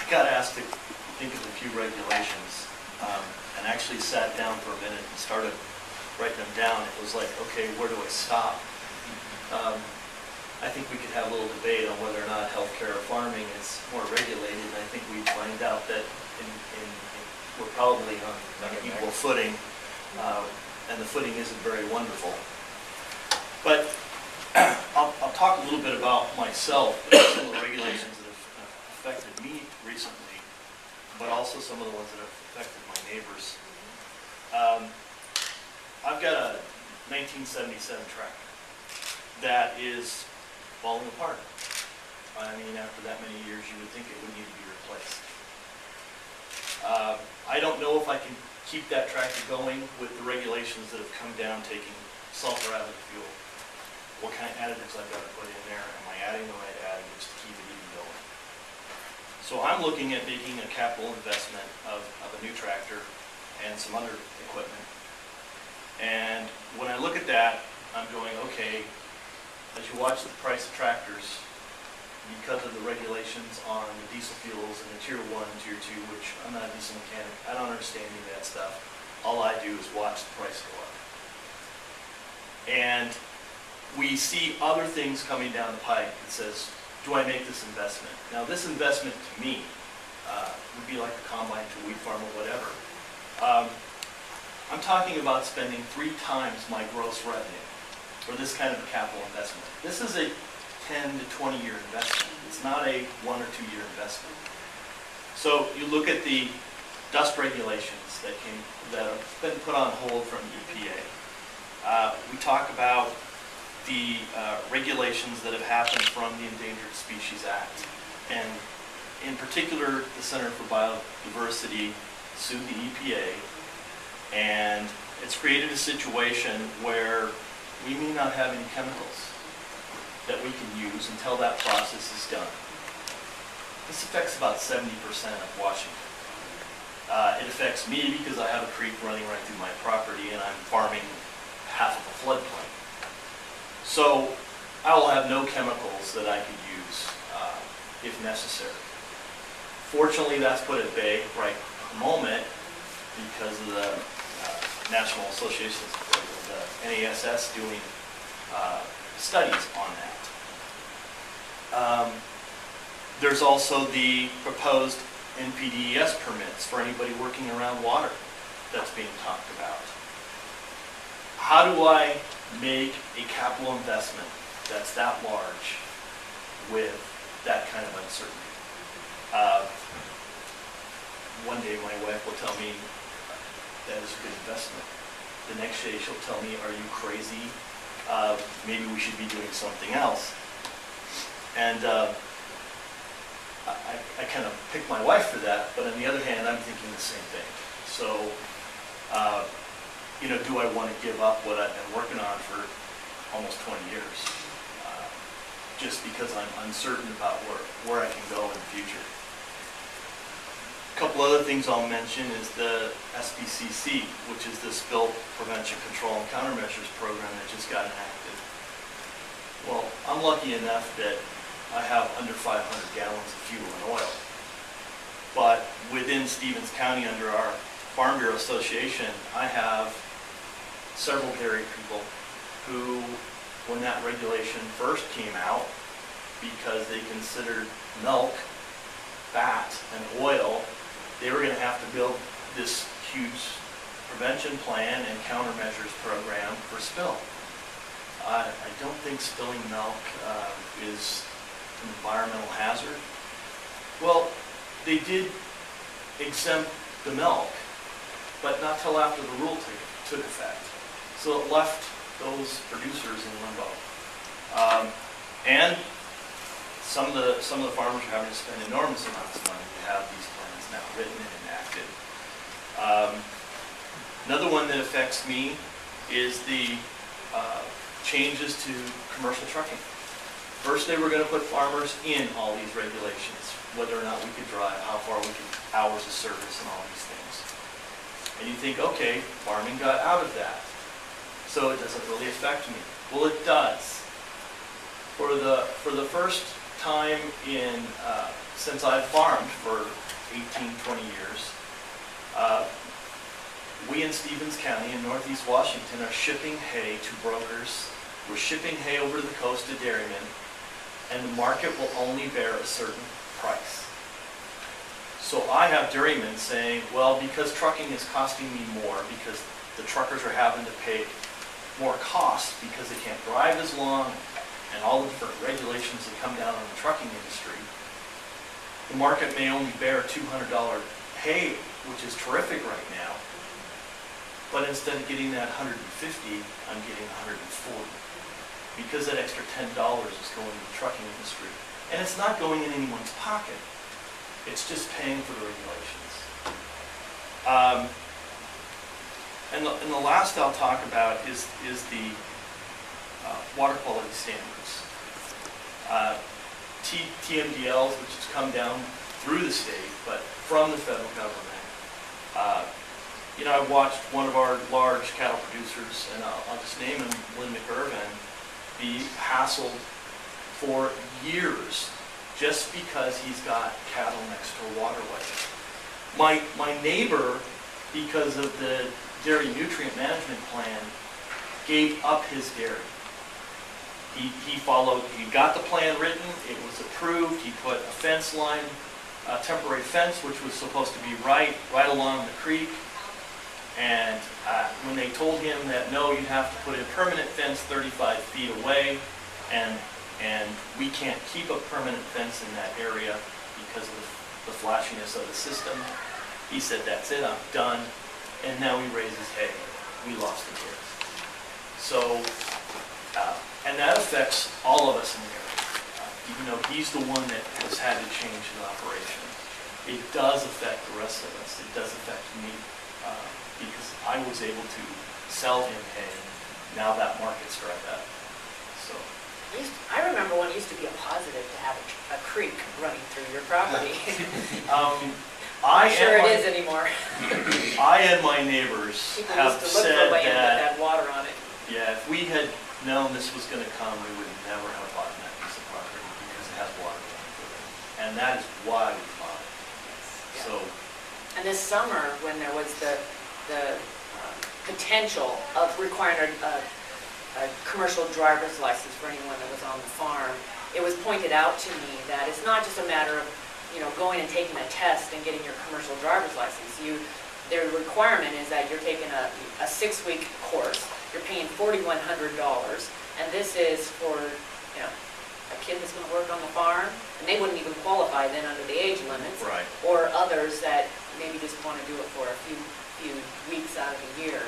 got asked to think of a few regulations, and actually sat down for a minute and started writing them down. It was like, okay, where do I stop? I think we could have a little debate on whether or not healthcare or farming is more regulated, and I think we'd find out that we're probably on an equal footing, and the footing isn't very wonderful. But I'll talk a little bit about myself, some of the regulations that have affected me recently, but also some of the ones that have affected my neighbors. I've got a 1977 tractor that is falling apart. I mean, after that many years, you would think it would need to be replaced. I don't know if I can keep that tractor going with the regulations that have come down taking sulfur out of the fuel. What kind of additives I've got to put in there? Am I adding the right additives to keep it even going? So I'm looking at making a capital investment of a new tractor and some other equipment. And when I look at that, I'm going, okay, as you watch the price of tractors, because of the regulations on the diesel fuels and the tier 1 and tier 2, which I'm not a diesel mechanic, I don't understand any of that stuff. All I do is watch the price go up. And we see other things coming down the pike that says, do I make this investment? Now this investment to me would be like a combine to a wheat farm or whatever. I'm talking about spending 3 times my gross revenue for this kind of a capital investment. This is a 10 to 20 year investment. It's not a 1 or 2 year investment. So you look at the dust regulations that have been put on hold from EPA. We talk about the regulations that have happened from the Endangered Species Act. And in particular, the Center for Biodiversity sued the EPA, and it's created a situation where we may not have any chemicals that we can use until that process is done. This affects about 70% of Washington. It affects me because I have a creek running right through my property and I'm farming half of a floodplain. So I will have no chemicals that I could use if necessary. Fortunately, that's put at bay right at the moment because of the National Association of the NASS doing studies on that. There's also the proposed NPDES permits for anybody working around water that's being talked about. How do I make a capital investment that's that large with that kind of uncertainty? One day my wife will tell me that is a good investment. The next day she'll tell me, are you crazy? Maybe we should be doing something else. And I kind of pick my wife for that, but on the other hand, I'm thinking the same thing. So, do I want to give up what I've been working on for almost 20 years? Just because I'm uncertain about where I can go in the future. A couple other things I'll mention is the SPCC, which is the Spill Prevention, Control, and Countermeasures program that just got enacted. Well, I'm lucky enough that I have under 500 gallons of fuel and oil. But within Stevens County, under our Farm Bureau Association, I have several dairy people who, when that regulation first came out, because they considered milk, fat, and oil, they were going to have to build this huge prevention plan and countermeasures program for spill. I don't think spilling milk is an environmental hazard. Well, they did exempt the milk, but not till after the rule took effect. So it left those producers in limbo. And some of the farmers are having to spend enormous amounts of money to have these plans now written and enacted. Another one that affects me is the changes to commercial trucking. First, they were going to put farmers in all these regulations, whether or not we could drive, how far we could, hours of service, and all these things. And you think, okay, farming got out of that, so it doesn't really affect me. Well, it does. For the first time in since I've farmed for 18, 20 years, we in Stevens County in Northeast Washington are shipping hay to brokers. We're shipping hay over the coast to dairymen, and the market will only bear a certain price. So I have dairymen saying, well, because trucking is costing me more, because the truckers are having to pay more cost because they can't drive as long, and all the different regulations that come down on the trucking industry, the market may only bear $200 hay, which is terrific right now, but instead of getting that $150, I'm getting $140, because that extra $10 is going to the trucking industry. And it's not going in anyone's pocket. It's just paying for the regulations. And the last I'll talk about is the water quality standards. TMDLs, which has come down through the state, but from the federal government. I've watched one of our large cattle producers, and I'll just name him, Lynn McIrvin, be hassled for years just because he's got cattle next to a waterway. My neighbor, because of the dairy nutrient management plan, gave up his dairy. He got the plan written, it was approved, he put a fence line, a temporary fence, which was supposed to be right along the creek. And when they told him that, no, you have to put a permanent fence 35 feet away, and we can't keep a permanent fence in that area because of the flashiness of the system, he said, that's it, I'm done. And now he raises hay. We lost the kids. So, and that affects all of us in the area. Even though he's the one that has had to change the operation, it does affect the rest of us. It does affect me. Because I was able to sell him hay. Now that market's dried up. So I remember when it used to be a positive to have a creek running through your property. I'm sure it is anymore. I and my neighbors have said that had water on it. Yeah, if we had known this was going to come, we would never have bought that piece of property because it has water running through it. And that is why we bought it. Yeah. So. And this summer, when there was the potential of requiring a commercial driver's license for anyone that was on the farm, it was pointed out to me that it's not just a matter of going and taking a test and getting your commercial driver's license. Their requirement is that you're taking a 6-week course. You're paying $4,100, and this is for a kid that's going to work on the farm, and they wouldn't even qualify then under the age limits, right. Or others that maybe just want to do it for a few weeks out of the year.